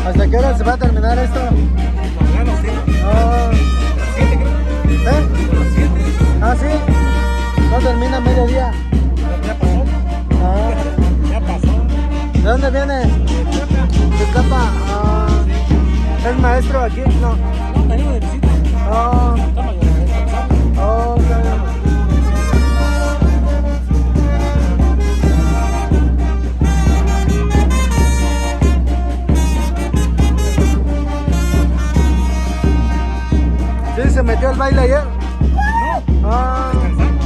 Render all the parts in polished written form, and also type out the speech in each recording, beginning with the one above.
¿Hasta qué hora se va a terminar esto? Ya no sé. Ah, Las 7 creo. ¿eh? Las 7. Ah, sí. No termina a mediodía. Ya pasó. Ah, Ya pasó. ¿de dónde viene? De Capa. Ah, ¿es maestro aquí? No. No, venimos de visita. Ah, Estamos descansando. oh, está bien. ¿Sí se metió al baile ayer? No, Ah, descansamos.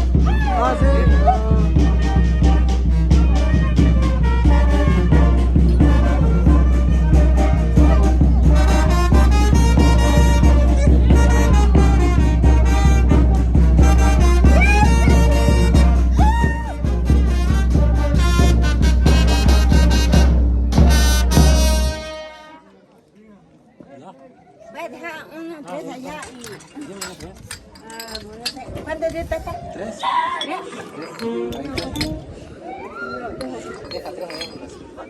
ah, sí. Voy a dejar una tres allá y... no sé. ¿Cuántos días está acá? 3. ¿Tres? Deja 3 allá.